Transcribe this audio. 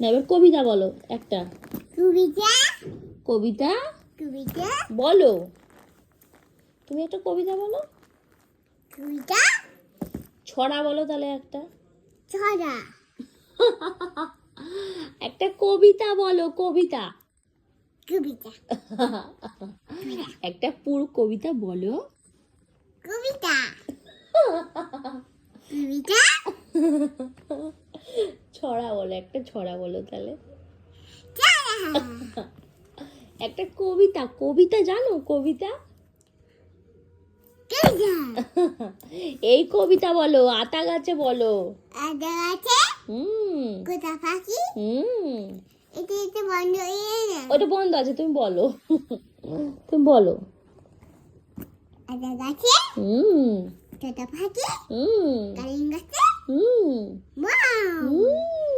না, এবার কবিতা বলো একটা। কবিতা কবিতা কবিতা বলো, তুমি একটা কবিতা বলো। কবিতা ছড়া বলো তাহলে একটা। ছড়া একটা কবিতা বলো, কবিতা। কবিতা একটা পুরো কবিতা বলো। কবিতা কবিতা ছড়া বলো, একটা ছড়া বলো তাহলে। ছড়া একটা কবিতা, কবিতা জানো কবিতা? কবিতা এই কবিতা বলো, আতা গাছে বলো। আদা গাছে হুম কোথা পাখি হুম এটা এটা বন্ধ হয়ে না ওটা বন্ধ আছে, তুমি বলো। তুমি বলো। আদা গাছে হুম কোথা পাখি হুম কালিং গাছে হুম ওয়াও হুম